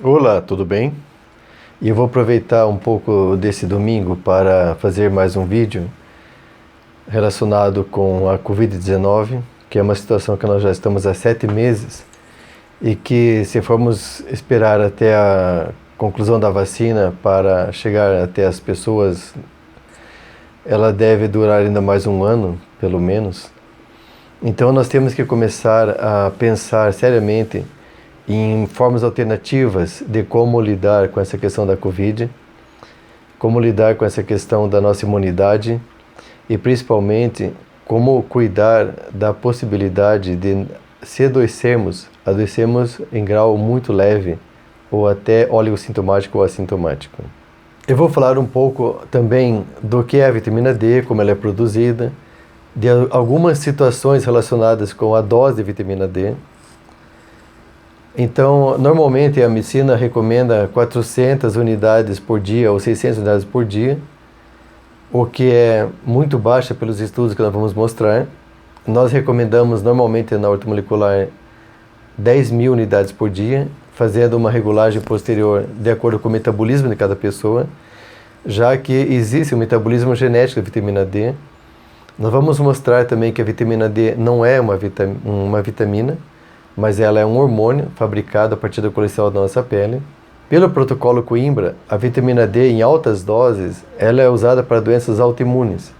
Olá, tudo bem? E eu vou aproveitar um pouco desse domingo para fazer mais um vídeo relacionado com a Covid-19, que é uma situação que nós já estamos há 7 meses e que, se formos esperar até a conclusão da vacina para chegar até as pessoas, ela deve durar ainda mais um ano, pelo menos. Então nós temos que começar a pensar seriamente em formas alternativas de como lidar com essa questão da Covid, como lidar com essa questão da nossa imunidade e, principalmente, como cuidar da possibilidade de, se adoecermos em grau muito leve ou até oligossintomático ou assintomático. Eu vou falar um pouco também do que é a vitamina D, como ela é produzida, de algumas situações relacionadas com a dose de vitamina D. Então, normalmente a medicina recomenda 400 unidades por dia ou 600 unidades por dia, o que é muito baixa pelos estudos que nós vamos mostrar. Nós recomendamos normalmente na ortomolecular 10.000 unidades por dia, fazendo uma regulagem posterior de acordo com o metabolismo de cada pessoa, já que existe o metabolismo genético da vitamina D. Nós vamos mostrar também que a vitamina D não é uma vitamina, mas ela é um hormônio fabricado a partir do colesterol da nossa pele. Pelo protocolo Coimbra, a vitamina D em altas doses, ela é usada para doenças autoimunes.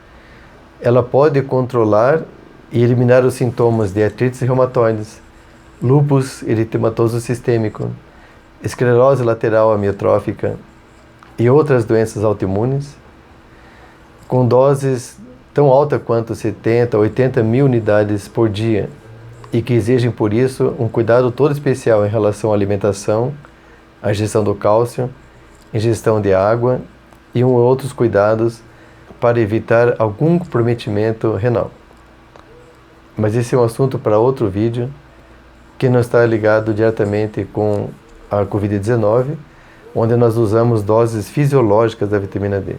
Ela pode controlar e eliminar os sintomas de artrites reumatoides, lúpus eritematoso sistêmico, esclerose lateral amiotrófica e outras doenças autoimunes, com doses tão altas quanto 70 ou 80 mil unidades por dia, e que exigem, por isso, um cuidado todo especial em relação à alimentação, à ingestão do cálcio, ingestão de água e outros cuidados para evitar algum comprometimento renal. Mas esse é um assunto para outro vídeo, que não está ligado diretamente com a Covid-19, onde nós usamos doses fisiológicas da vitamina D.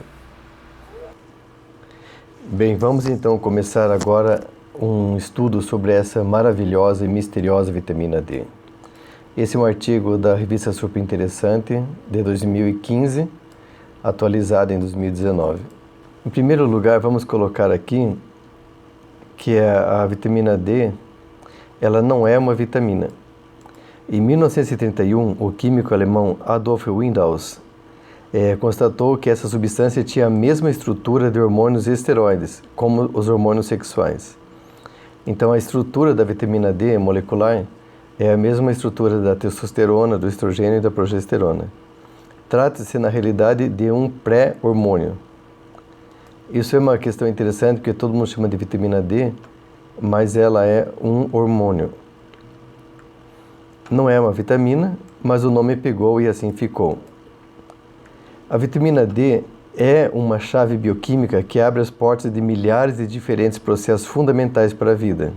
Bem, vamos então começar agora um estudo sobre essa maravilhosa e misteriosa vitamina D. Esse é um artigo da revista Super Interessante, de 2015, atualizado em 2019. Em primeiro lugar, vamos colocar aqui que a vitamina D, ela não é uma vitamina. Em 1931, o químico alemão Adolf Windaus constatou que essa substância tinha a mesma estrutura de hormônios esteroides, como os hormônios sexuais. Então, a estrutura da vitamina D molecular é a mesma estrutura da testosterona, do estrogênio e da progesterona. Trata-se, na realidade, de um pré-hormônio. Isso é uma questão interessante, porque todo mundo chama de vitamina D, mas ela é um hormônio. Não é uma vitamina, mas o nome pegou e assim ficou. A vitamina D é uma chave bioquímica que abre as portas de milhares de diferentes processos fundamentais para a vida.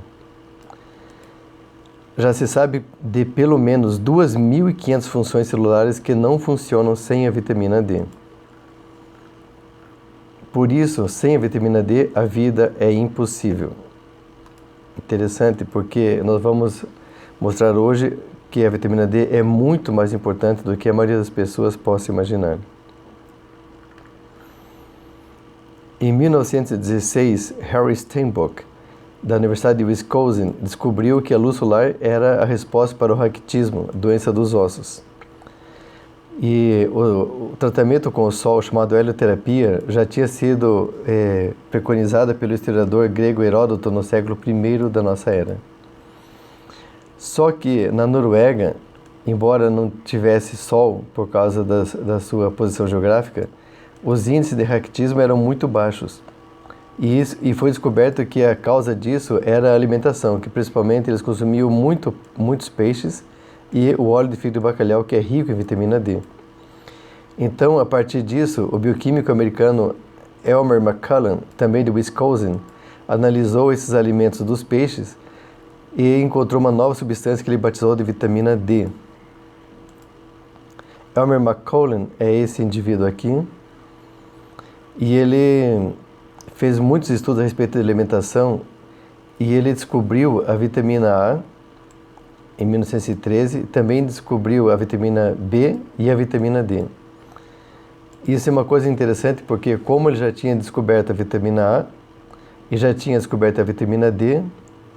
Já se sabe de pelo menos 2.500 funções celulares que não funcionam sem a vitamina D. Por isso, sem a vitamina D, a vida é impossível. Interessante, porque nós vamos mostrar hoje que a vitamina D é muito mais importante do que a maioria das pessoas possa imaginar. Em 1916, Harry Steinbock, da Universidade de Wisconsin, descobriu que a luz solar era a resposta para o raquitismo, doença dos ossos. E o tratamento com o sol, chamado helioterapia, já tinha sido preconizada pelo historiador grego Heródoto no século I da nossa era. Só que na Noruega, embora não tivesse sol por causa da sua posição geográfica, os índices de raquitismo eram muito baixos. E foi descoberto que a causa disso era a alimentação, que principalmente eles consumiam muitos peixes e o óleo de fígado de bacalhau, que é rico em vitamina D. Então, a partir disso, o bioquímico americano Elmer McCullen, também de Wisconsin, analisou esses alimentos dos peixes e encontrou uma nova substância que ele batizou de vitamina D. Elmer McCullen é esse indivíduo aqui, e ele fez muitos estudos a respeito da alimentação e ele descobriu a vitamina A em 1913, também descobriu a vitamina B e a vitamina D. Isso é uma coisa interessante porque como ele já tinha descoberto a vitamina A e já tinha descoberto a vitamina D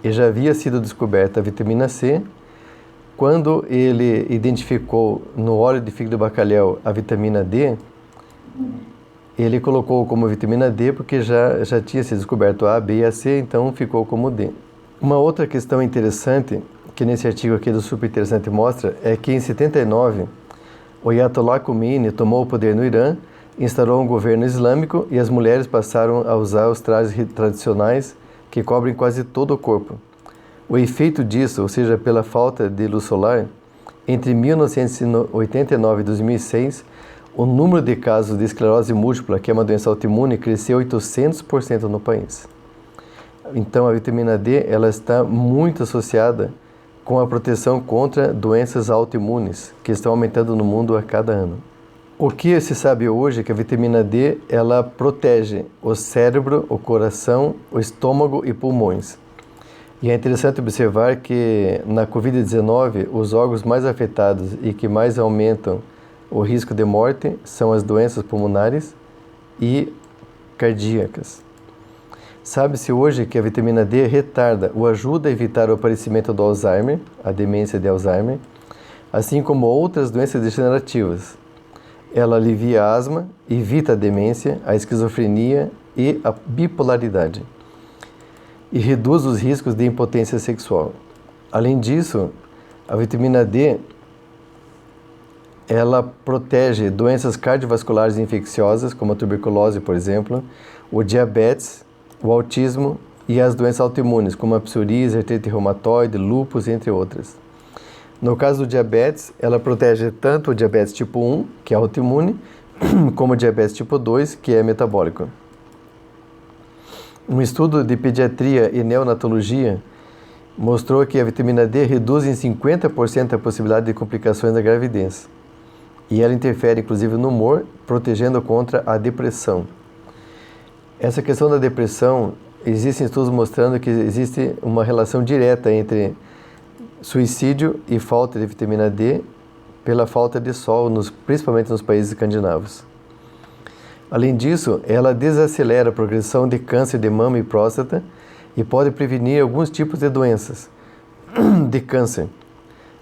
e já havia sido descoberta a vitamina C, quando ele identificou no óleo de figo de bacalhau a vitamina D, ele colocou como vitamina D porque já tinha sido descoberto a, B e a C, então ficou como D. Uma outra questão interessante, que nesse artigo aqui do Super Interessante mostra, é que em 79, o Ayatollah Khomeini tomou o poder no Irã, instaurou um governo islâmico e as mulheres passaram a usar os trajes tradicionais que cobrem quase todo o corpo. O efeito disso, ou seja, pela falta de luz solar, entre 1989 e 2006, o número de casos de esclerose múltipla, que é uma doença autoimune, cresceu 800% no país. Então, a vitamina D ela está muito associada com a proteção contra doenças autoimunes, que estão aumentando no mundo a cada ano. O que se sabe hoje é que a vitamina D ela protege o cérebro, o coração, o estômago e pulmões. E é interessante observar que na Covid-19, os órgãos mais afetados e que mais aumentam o risco de morte são as doenças pulmonares e cardíacas. Sabe-se hoje que a vitamina D retarda ou ajuda a evitar o aparecimento do Alzheimer, a demência de Alzheimer, assim como outras doenças degenerativas. Ela alivia a asma, evita a demência, a esquizofrenia e a bipolaridade. E reduz os riscos de impotência sexual. Além disso, a vitamina D ela protege doenças cardiovasculares infecciosas, como a tuberculose, por exemplo, o diabetes, o autismo e as doenças autoimunes, como a psoríase, artrite reumatoide, lúpus, entre outras. No caso do diabetes, ela protege tanto o diabetes tipo 1, que é autoimune, como o diabetes tipo 2, que é metabólico. Um estudo de pediatria e neonatologia mostrou que a vitamina D reduz em 50% a possibilidade de complicações da gravidez. E ela interfere, inclusive, no humor, protegendo contra a depressão. Essa questão da depressão, existem estudos mostrando que existe uma relação direta entre suicídio e falta de vitamina D pela falta de sol, principalmente nos países escandinavos. Além disso, ela desacelera a progressão de câncer de mama e próstata e pode prevenir alguns tipos de doenças de câncer,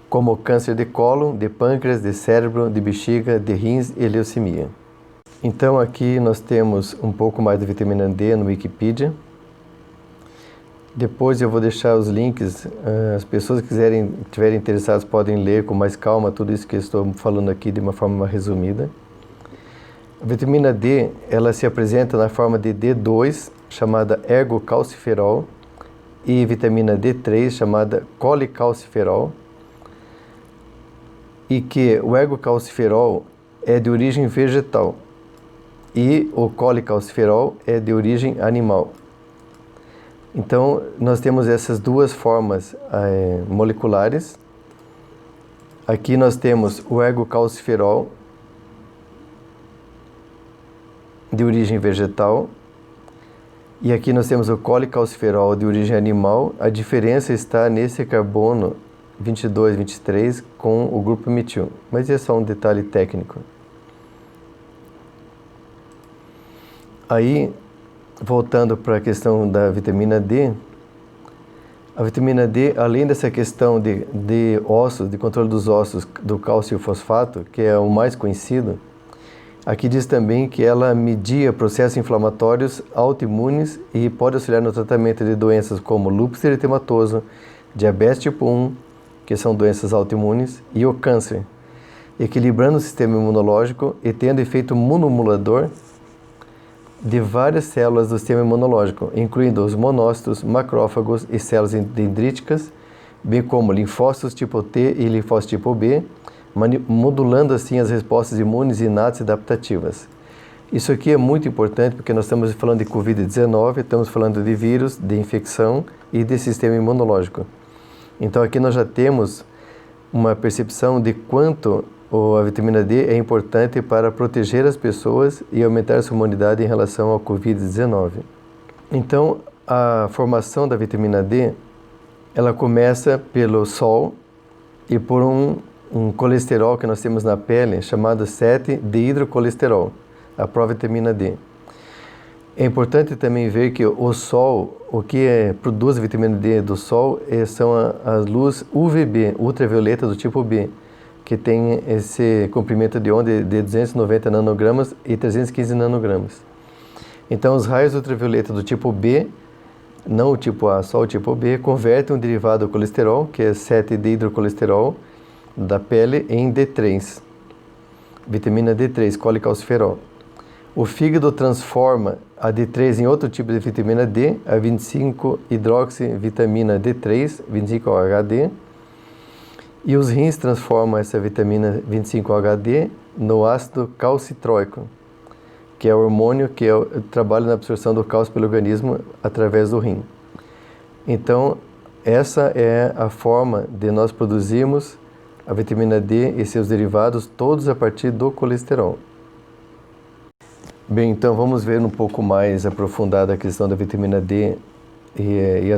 como câncer de cólon, de pâncreas, de cérebro, de bexiga, de rins e leucemia. Então aqui nós temos um pouco mais de vitamina D no Wikipedia. Depois eu vou deixar os links, as pessoas que estiverem interessadas podem ler com mais calma tudo isso que eu estou falando aqui de uma forma resumida. A vitamina D, ela se apresenta na forma de D2, chamada ergocalciferol, e vitamina D3, chamada colecalciferol, e que o ergocalciferol é de origem vegetal e o colecalciferol é de origem animal. Então, nós temos essas duas formas moleculares. Aqui nós temos o ergocalciferol de origem vegetal e aqui nós temos o colecalciferol de origem animal. A diferença está nesse carbono 22, 23 com o grupo metil, mas é só um detalhe técnico. Aí, voltando para a questão da vitamina D, a vitamina D, além dessa questão de ossos, de controle dos ossos, do cálcio fosfato, que é o mais conhecido, aqui diz também que ela media processos inflamatórios autoimunes e pode auxiliar no tratamento de doenças como lúpus eritematoso, diabetes tipo 1, que são doenças autoimunes, e o câncer, equilibrando o sistema imunológico e tendo efeito imunomodulador de várias células do sistema imunológico, incluindo os monócitos, macrófagos e células dendríticas, bem como linfócitos tipo T e linfócitos tipo B, modulando assim as respostas imunes inatas e adaptativas. Isso aqui é muito importante porque nós estamos falando de Covid-19, estamos falando de vírus, de infecção e de sistema imunológico. Então aqui nós já temos uma percepção de quanto a vitamina D é importante para proteger as pessoas e aumentar a sua imunidade em relação ao Covid-19. Então, a formação da vitamina D, ela começa pelo sol e por um colesterol que nós temos na pele, chamado 7-deidrocolesterol, a provitamina D. É importante também ver que o sol, o que produz a vitamina D do sol são as luzes UVB, ultravioleta do tipo B, que tem esse comprimento de onda de 290 nanogramas e 315 nanogramas. Então, os raios ultravioleta do tipo B, não o tipo A, só o tipo B, convertem um derivado do colesterol, que é 7-deidrocolesterol, da pele, em D3, vitamina D3, colecalciferol. O fígado transforma a D3 em outro tipo de vitamina D, a 25-hidroxivitamina D3, 25-HD, e os rins transformam essa vitamina 25-HD no ácido calcitróico, que é o hormônio que trabalha na absorção do cálcio pelo organismo através do rim. Então, essa é a forma de nós produzirmos a vitamina D e seus derivados, todos a partir do colesterol. Bem, então vamos ver um pouco mais aprofundada a questão da vitamina D e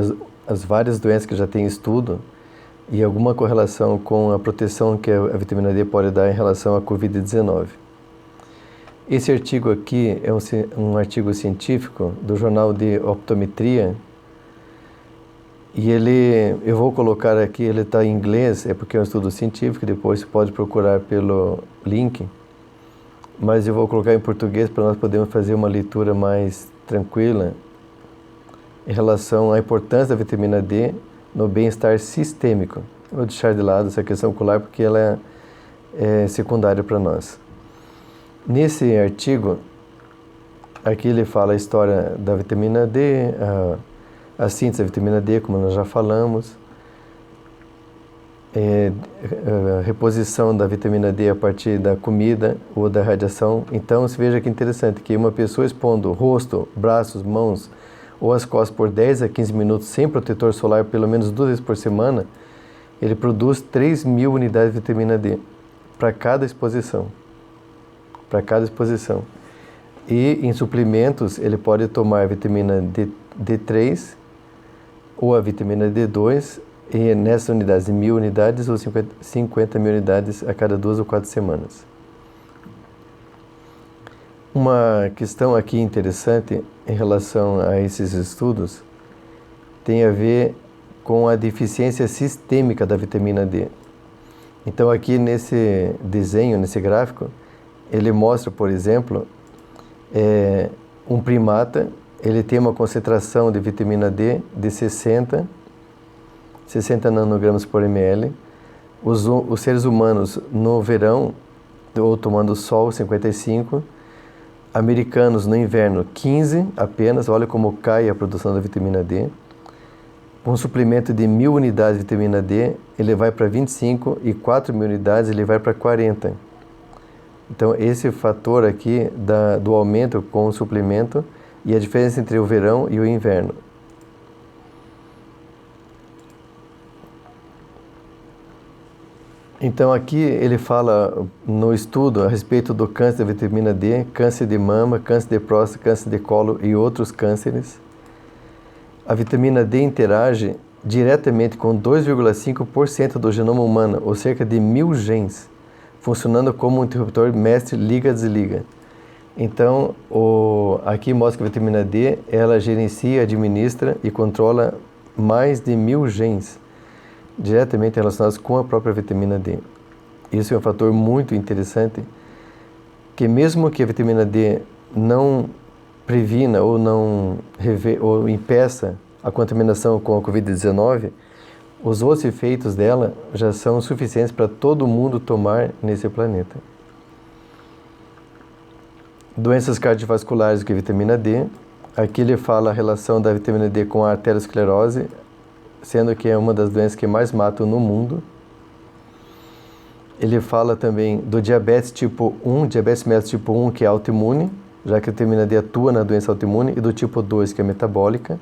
as várias doenças que já tem estudo e alguma correlação com a proteção que a vitamina D pode dar em relação à Covid-19. Esse artigo aqui é um artigo científico do Jornal de Optometria e eu vou colocar aqui, ele está em inglês, é porque é um estudo científico, depois você pode procurar pelo link, mas eu vou colocar em português para nós podermos fazer uma leitura mais tranquila em relação à importância da vitamina D no bem-estar sistêmico. Eu vou deixar de lado essa questão ocular porque ela é secundária para nós. Nesse artigo, aqui ele fala a história da vitamina D, a síntese da vitamina D, como nós já falamos, a reposição da vitamina D a partir da comida ou da radiação. Então, se veja que interessante, que uma pessoa expondo o rosto, braços, mãos ou as costas por 10 a 15 minutos sem protetor solar, pelo menos 2 vezes por semana, ele produz 3.000 unidades de vitamina D para cada exposição. E em suplementos, ele pode tomar a vitamina D3 ou a vitamina D2, e nessas unidades de 1.000 unidades ou 50 mil unidades a cada 2 ou 4 semanas. Uma questão aqui interessante em relação a esses estudos tem a ver com a deficiência sistêmica da vitamina D. Então aqui nesse desenho, nesse gráfico, ele mostra, por exemplo, um primata, ele tem uma concentração de vitamina D de 60 nanogramas por ml. Os seres humanos no verão, ou tomando sol, 55. Americanos no inverno, 15 apenas. Olha como cai a produção da vitamina D. Um suplemento de 1.000 unidades de vitamina D, ele vai para 25, e 4.000 unidades ele vai para 40. Então, esse fator aqui do aumento com o suplemento e a diferença entre o verão e o inverno. Então aqui ele fala no estudo a respeito do câncer da vitamina D, câncer de mama, câncer de próstata, câncer de colo e outros cânceres. A vitamina D interage diretamente com 2,5% do genoma humano, ou cerca de 1.000 genes, funcionando como um interruptor mestre liga-desliga. Então, aqui mostra que a vitamina D, ela gerencia, administra e controla mais de 1.000 genes, diretamente relacionados com a própria vitamina D. Isso é um fator muito interessante, que mesmo que a vitamina D não previna ou não ou impeça a contaminação com a Covid-19, os outros efeitos dela já são suficientes para todo mundo tomar nesse planeta. Doenças cardiovasculares com a vitamina D. Aqui ele fala a relação da vitamina D com a arteriosclerose, sendo que é uma das doenças que mais matam no mundo. Ele fala também do diabetes tipo 1, diabetes mellitus tipo 1, que é autoimune, já que a vitamina D atua na doença autoimune, e do tipo 2, que é metabólica.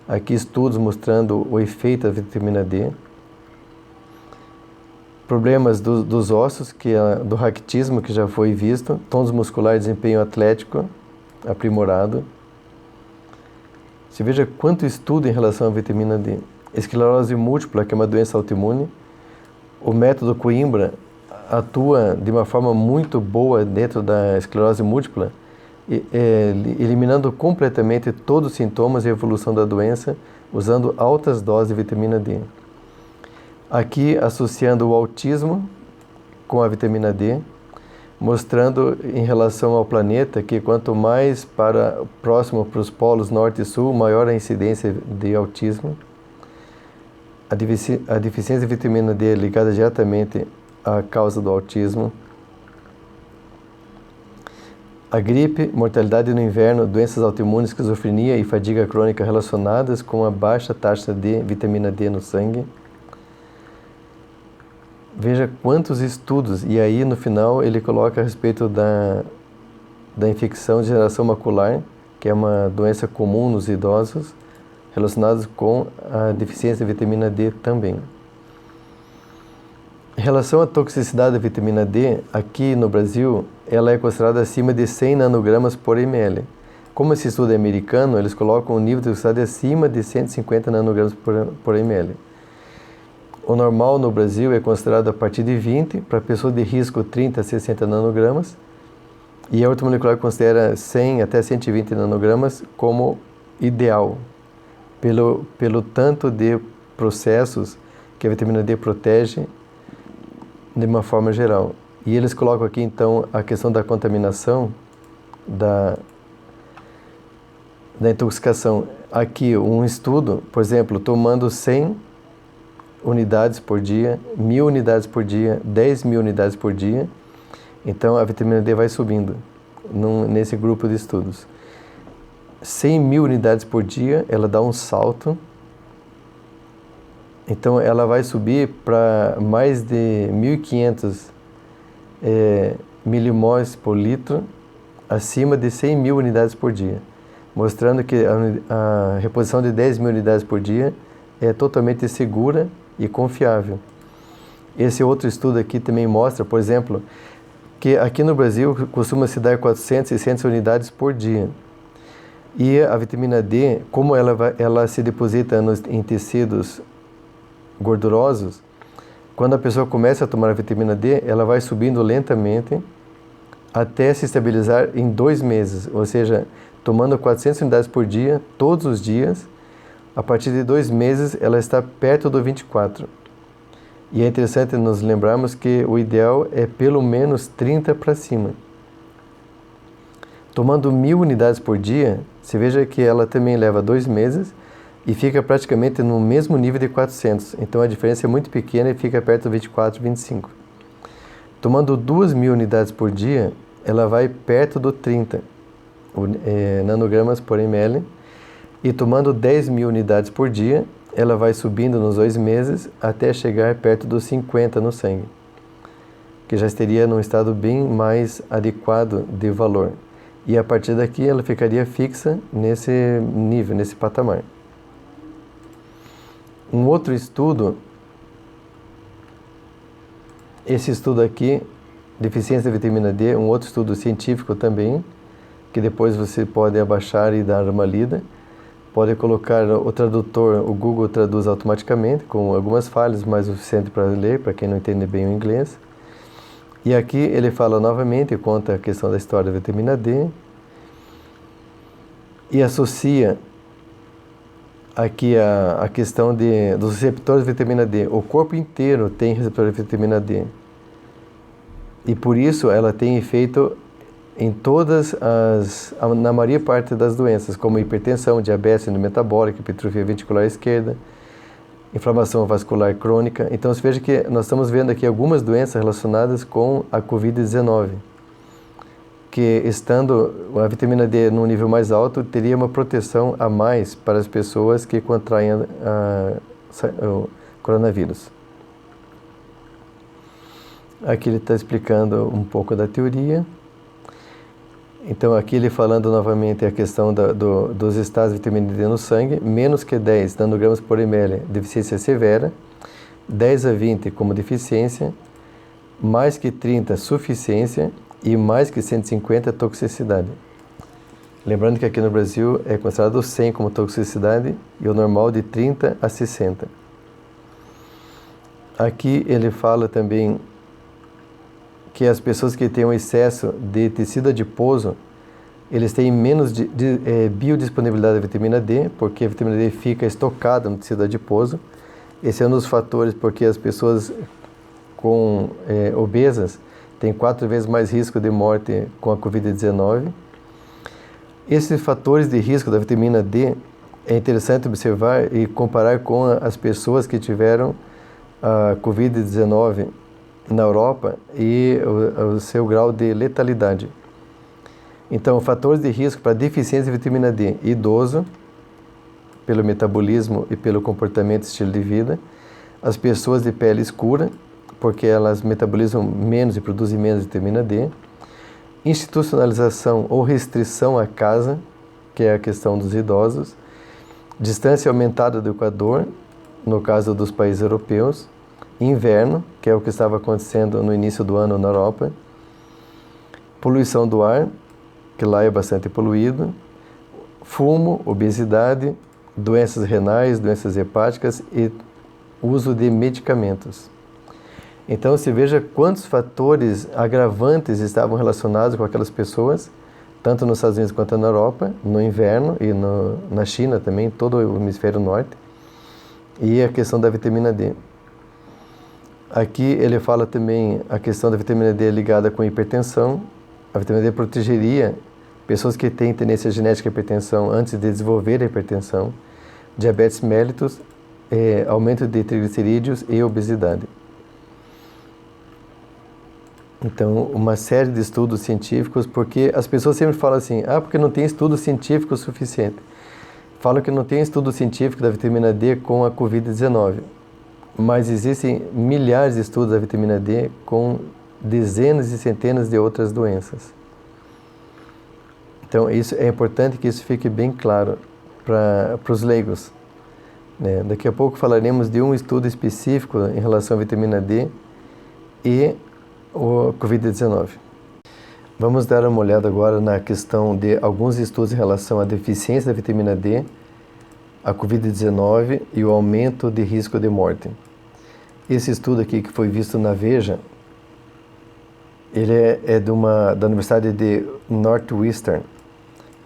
Aqui estudos mostrando o efeito da vitamina D. Problemas dos ossos, que é do raquitismo, que já foi visto. Tônus muscular e desempenho atlético aprimorado. Você veja quanto estudo em relação à vitamina D. Esclerose múltipla, que é uma doença autoimune, o método Coimbra atua de uma forma muito boa dentro da esclerose múltipla, eliminando completamente todos os sintomas e evolução da doença, usando altas doses de vitamina D. Aqui, associando o autismo com a vitamina D, mostrando em relação ao planeta que quanto mais próximo para os polos norte e sul, maior a incidência de autismo. A deficiência de vitamina D é ligada diretamente à causa do autismo. A gripe, mortalidade no inverno, doenças autoimunes, esquizofrenia e fadiga crônica relacionadas com a baixa taxa de vitamina D no sangue. Veja quantos estudos, e aí no final ele coloca a respeito da infecção de geração macular, que é uma doença comum nos idosos, relacionados com a deficiência de vitamina D também. Em relação à toxicidade da vitamina D, aqui no Brasil, ela é considerada acima de 100 nanogramas por ml. Como esse estudo é americano, eles colocam o nível de toxicidade acima de 150 nanogramas por ml. O normal no Brasil é considerado a partir de 20, para pessoa de risco 30 a 60 nanogramas, e a ortomolecular considera 100 até 120 nanogramas como ideal, pelo tanto de processos que a vitamina D protege de uma forma geral. E eles colocam aqui então a questão da contaminação, da intoxicação. Aqui um estudo, por exemplo, tomando 100 unidades por dia, 1.000 unidades por dia, 10.000 unidades por dia, então a vitamina D vai subindo nesse grupo de estudos. 100.000 unidades por dia, ela dá um salto, então ela vai subir para mais de 1.500 milimols por litro, acima de 100.000 unidades por dia, mostrando que a reposição de 10.000 unidades por dia é totalmente segura e confiável. Esse outro estudo aqui também mostra, por exemplo, que aqui no Brasil costuma se dar 400, 600 unidades por dia. E a vitamina D, como ela se deposita em tecidos gordurosos, quando a pessoa começa a tomar a vitamina D, ela vai subindo lentamente até se estabilizar em 2 meses, ou seja, tomando 400 unidades por dia, todos os dias, a partir de 2 meses ela está perto do 24. E é interessante nos lembrarmos que o ideal é pelo menos 30 para cima. Tomando 1.000 unidades por dia, você veja que ela também leva 2 meses e fica praticamente no mesmo nível de 400. Então a diferença é muito pequena e fica perto do 24, 25. Tomando 2.000 unidades por dia, ela vai perto do 30 nanogramas por ml. E tomando 10.000 unidades por dia, ela vai subindo nos 2 meses até chegar perto dos 50 no sangue, que já estaria num estado bem mais adequado de valor. E a partir daqui ela ficaria fixa nesse nível, nesse patamar. Um outro estudo, esse estudo aqui, deficiência de vitamina D, um outro estudo científico também, que depois você pode abaixar e dar uma lida. Pode colocar o tradutor, o Google traduz automaticamente, com algumas falhas, mas o suficiente para ler, para quem não entende bem o inglês. E aqui ele fala novamente, conta a questão da história da vitamina D e associa aqui a questão dos receptores de vitamina D. O corpo inteiro tem receptor de vitamina D. E por isso ela tem efeito em na maior parte das doenças, como hipertensão, diabetes, síndrome metabólica, hipertrofia ventricular esquerda, inflamação vascular crônica. Então, você veja que nós estamos vendo aqui algumas doenças relacionadas com a Covid-19, que estando a vitamina D num nível mais alto, teria uma proteção a mais para as pessoas que contraem o coronavírus. Aqui ele está explicando um pouco da teoria. Então, aqui ele falando novamente a questão dos estados de vitamina D no sangue, menos que 10 nanogramas por ml, deficiência severa, 10 a 20 como deficiência, mais que 30 suficiência e mais que 150 toxicidade. Lembrando que aqui no Brasil é considerado 100 como toxicidade e o normal de 30 a 60. Aqui ele fala também que as pessoas que têm um excesso de tecido adiposo, eles têm menos biodisponibilidade da vitamina D, porque a vitamina D fica estocada no tecido adiposo. Esse é um dos fatores porque as pessoas obesas têm 4 vezes mais risco de morte com a Covid-19. Esses fatores de risco da vitamina D é interessante observar e comparar com as pessoas que tiveram a Covid-19 na Europa e o seu grau de letalidade. Então, fatores de risco para deficiência de vitamina D: idoso, pelo metabolismo e pelo comportamento e estilo de vida; as pessoas de pele escura, porque elas metabolizam menos e produzem menos vitamina D; institucionalização ou restrição à casa, que é a questão dos idosos; distância aumentada do Equador, no caso dos países europeus; inverno, que é o que estava acontecendo no início do ano na Europa; poluição do ar, que lá é bastante poluído; fumo, obesidade, doenças renais, doenças hepáticas e uso de medicamentos. Então, se veja quantos fatores agravantes estavam relacionados com aquelas pessoas, tanto nos Estados Unidos quanto na Europa, no inverno e na China também, todo o hemisfério norte, e a questão da vitamina D. Aqui ele fala também a questão da vitamina D ligada com hipertensão. A vitamina D protegeria pessoas que têm tendência genética à hipertensão antes de desenvolver a hipertensão, diabetes mellitus, aumento de triglicerídeos e obesidade. Então, uma série de estudos científicos, porque as pessoas sempre falam assim, porque não tem estudo científico suficiente. Falam que não tem estudo científico da vitamina D com a Covid-19, mas existem milhares de estudos da vitamina D com dezenas e centenas de outras doenças. Então, isso é importante que isso fique bem claro para os leigos. Daqui a pouco falaremos de um estudo específico em relação à vitamina D e o Covid-19. Vamos dar uma olhada agora na questão de alguns estudos em relação à deficiência da vitamina D, a Covid-19 e o aumento de risco de morte. Esse estudo aqui que foi visto na Veja, ele é da Universidade de Northwestern,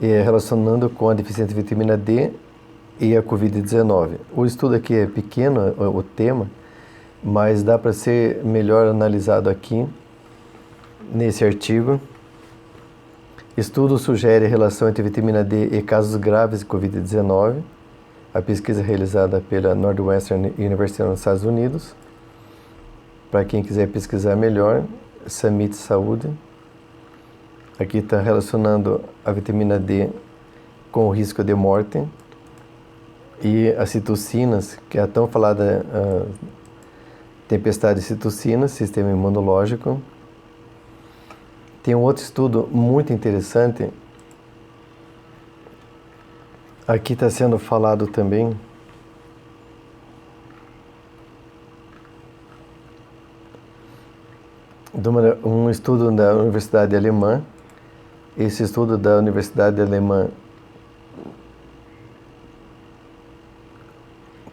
relacionando com a deficiência de vitamina D e a Covid-19. O estudo aqui é pequeno, o tema, mas dá para ser melhor analisado aqui, nesse artigo. Estudo sugere relação entre vitamina D e casos graves de Covid-19. A pesquisa realizada pela Northwestern University nos Estados Unidos. Para quem quiser pesquisar melhor, Summit Saúde. Aqui está relacionando a vitamina D com o risco de morte e as citocinas, que é a tão falada tempestade de citocinas, sistema imunológico. Tem um outro estudo muito interessante. Aqui está sendo falado também de um estudo da Universidade Alemã. Esse estudo da Universidade Alemã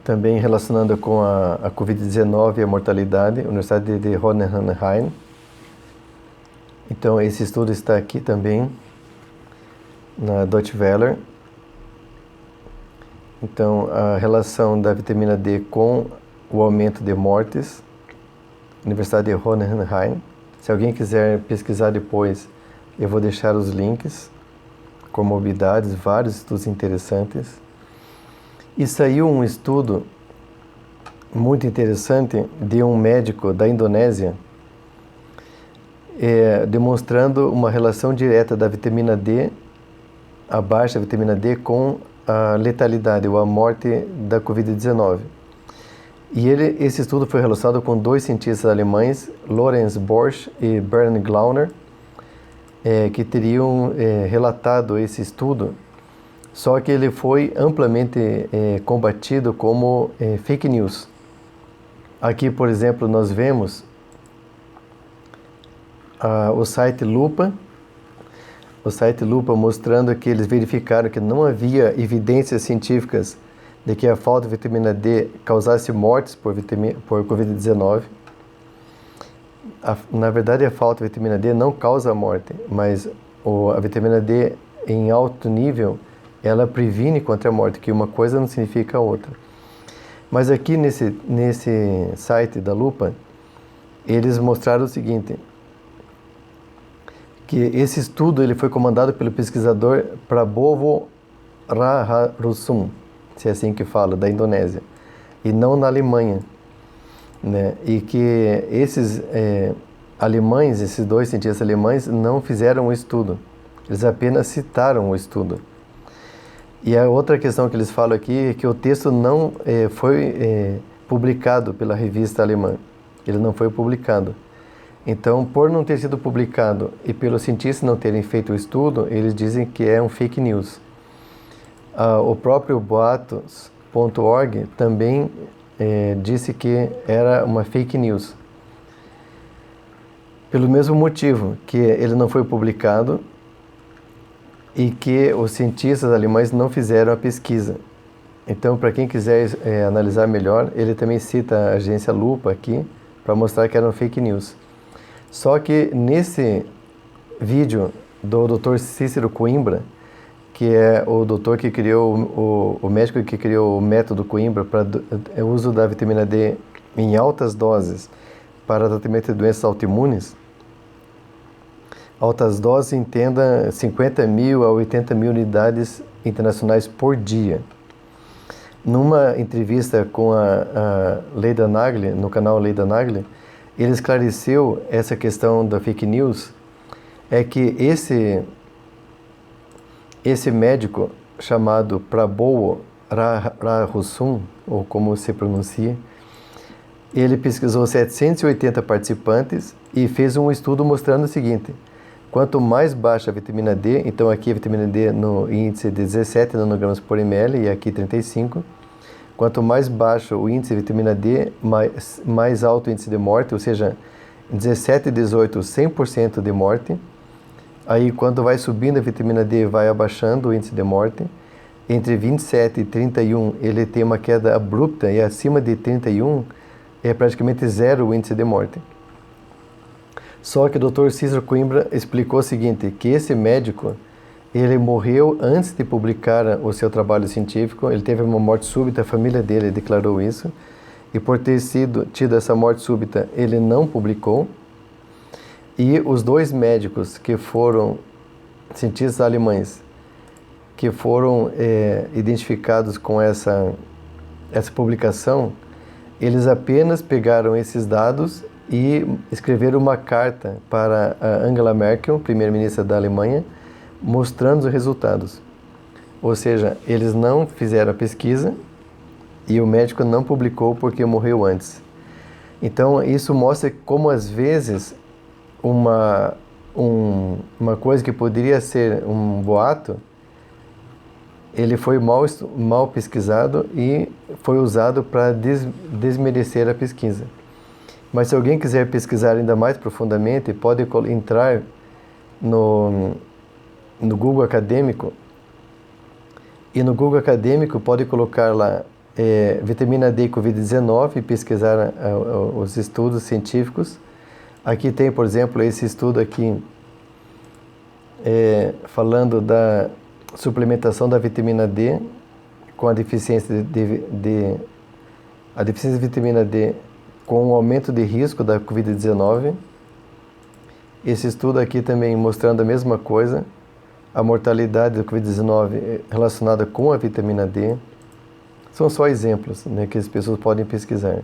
também relacionando com a Covid-19 e a mortalidade, Universidade de Hohenheim. Então, esse estudo está aqui também, na Deutsche Welle. Então, a relação da vitamina D com o aumento de mortes, Universidade de Hohenheim. Se alguém quiser pesquisar depois, eu vou deixar os links, comorbidades, vários estudos interessantes. E saiu um estudo muito interessante de um médico da Indonésia, demonstrando uma relação direta da vitamina D, a baixa vitamina D, com a letalidade ou a morte da Covid-19. E esse estudo foi relacionado com 2 cientistas alemães, Lorenz Borch e Bernd Glauner, que teriam relatado esse estudo, só que ele foi amplamente combatido como fake news. Aqui, por exemplo, nós vemos o site Lupa. o site Lupa, mostrando que eles verificaram que não havia evidências científicas de que a falta de vitamina D causasse mortes por Covid-19. Na verdade, a falta de vitamina D não causa morte, mas a vitamina D em alto nível, ela previne contra a morte, que uma coisa não significa a outra. Mas aqui nesse site da Lupa, eles mostraram o seguinte, que esse estudo ele foi comandado pelo pesquisador Prabowo Raharusum, se é assim que fala, da Indonésia, e não na Alemanha, né? E que esses alemães, esses dois cientistas alemães, não fizeram o estudo, eles apenas citaram o estudo. E a outra questão que eles falam aqui é que o texto não foi publicado pela revista alemã, ele não foi publicado. Então, por não ter sido publicado e pelos cientistas não terem feito o estudo, eles dizem que é um fake news. O próprio boatos.org também disse que era uma fake news. Pelo mesmo motivo que ele não foi publicado e que os cientistas alemães não fizeram a pesquisa. Então, para quem quiser analisar melhor, ele também cita a agência Lupa aqui, para mostrar que era um fake news. Só que nesse vídeo do Dr. Cícero Coimbra, que é o doutor que criou, o médico que criou o método Coimbra para o uso da vitamina D em altas doses para tratamento de doenças autoimunes, altas doses, entenda 50 mil a 80 mil unidades internacionais por dia. Numa entrevista com a Leida Nagli, no canal Leida Nagli, ele esclareceu essa questão da fake news, é que esse médico chamado Prabowo Raharusum, ou como se pronuncia, ele pesquisou 780 participantes e fez um estudo mostrando o seguinte: quanto mais baixa a vitamina D, então aqui a vitamina D no índice de 17 nanogramas por ml e aqui 35, quanto mais baixo o índice de vitamina D, mais alto o índice de morte, ou seja, 17 e 18, 100% de morte. Aí, quando vai subindo a vitamina D, vai abaixando o índice de morte. Entre 27 e 31, ele tem uma queda abrupta, e acima de 31, é praticamente zero o índice de morte. Só que o Dr. Cícero Coimbra explicou o seguinte, que esse médico, ele morreu antes de publicar o seu trabalho científico, ele teve uma morte súbita, a família dele declarou isso, e por ter tido essa morte súbita, ele não publicou. E os dois médicos que foram cientistas alemães, que foram identificados com essa publicação, eles apenas pegaram esses dados e escreveram uma carta para a Angela Merkel, primeira-ministra da Alemanha, mostrando os resultados. Ou seja, eles não fizeram a pesquisa e o médico não publicou porque morreu antes. Então, isso mostra como, às vezes, uma coisa que poderia ser um boato, ele foi mal pesquisado e foi usado para desmerecer a pesquisa. Mas se alguém quiser pesquisar ainda mais profundamente, pode entrar no Google Acadêmico, e no Google Acadêmico pode colocar lá vitamina D e Covid-19 e pesquisar os estudos científicos. Aqui tem, por exemplo, esse estudo aqui falando da suplementação da vitamina D com a deficiência a deficiência de vitamina D com o aumento de risco da Covid-19. Esse estudo aqui também mostrando a mesma coisa, a mortalidade da Covid-19 relacionada com a vitamina D. São só exemplos, né, que as pessoas podem pesquisar.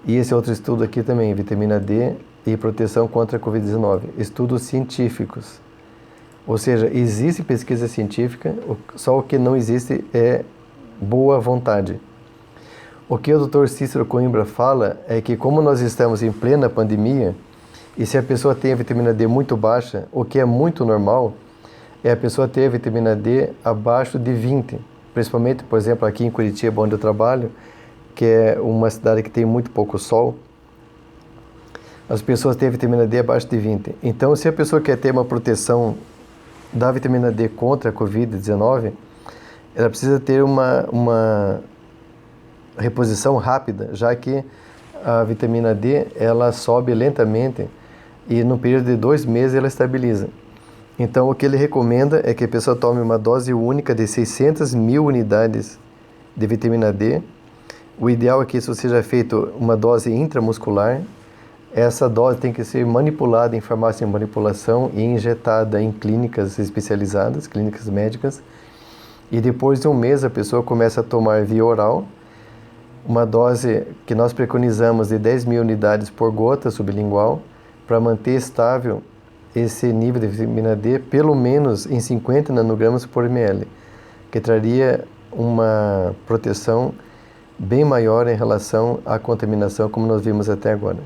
E esse outro estudo aqui também, vitamina D e proteção contra a Covid-19, estudos científicos. Ou seja, existe pesquisa científica, só o que não existe é boa vontade. O que o Dr. Cícero Coimbra fala é que, como nós estamos em plena pandemia, e se a pessoa tem a vitamina D muito baixa, o que é muito normal, é a pessoa ter a vitamina D abaixo de 20. Principalmente, por exemplo, aqui em Curitiba, onde eu trabalho, que é uma cidade que tem muito pouco sol, as pessoas têm a vitamina D abaixo de 20. Então, se a pessoa quer ter uma proteção da vitamina D contra a Covid-19, ela precisa ter uma reposição rápida, já que a vitamina D ela sobe lentamente e no período de 2 meses ela estabiliza. Então o que ele recomenda é que a pessoa tome uma dose única de 600.000 unidades de vitamina D. O ideal é que isso seja feito uma dose intramuscular. Essa dose tem que ser manipulada em farmácia de manipulação e injetada em clínicas especializadas, clínicas médicas. E depois de 1 mês a pessoa começa a tomar via oral, uma dose que nós preconizamos de 10.000 unidades por gota sublingual, para manter estável esse nível de vitamina D pelo menos em 50 nanogramas por ml, que traria uma proteção bem maior em relação à contaminação, como nós vimos até agora.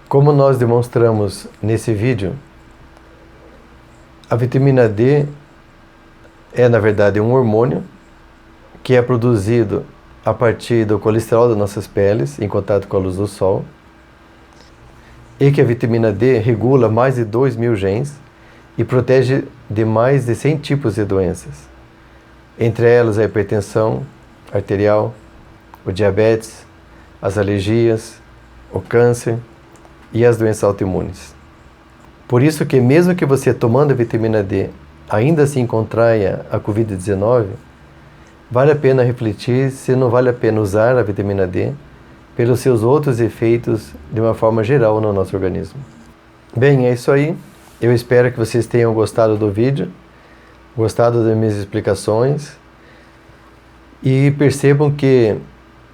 Como nós demonstramos nesse vídeo, a vitamina D é, na verdade, um hormônio que é produzido a partir do colesterol das nossas peles, em contato com a luz do sol, e que a vitamina D regula mais de 2.000 genes e protege de mais de 100 tipos de doenças, entre elas a hipertensão arterial, o diabetes, as alergias, o câncer e as doenças autoimunes. Por isso que mesmo que você tomando a vitamina D ainda assim contraia a Covid-19, vale a pena refletir se não vale a pena usar a vitamina D pelos seus outros efeitos de uma forma geral no nosso organismo. Bem, é isso aí. Eu espero que vocês tenham gostado do vídeo, gostado das minhas explicações e percebam que,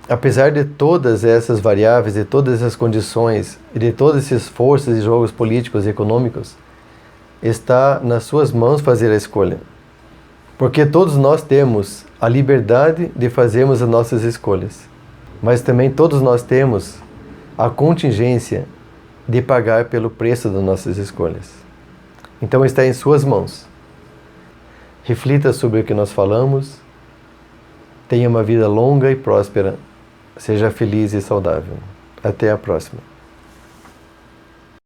apesar de todas essas variáveis, de todas essas condições e de todas essas forças e jogos políticos e econômicos, está nas suas mãos fazer a escolha. Porque todos nós temos a liberdade de fazermos as nossas escolhas, mas também todos nós temos a contingência de pagar pelo preço das nossas escolhas. Então está em suas mãos. Reflita sobre o que nós falamos, tenha uma vida longa e próspera, seja feliz e saudável. Até a próxima.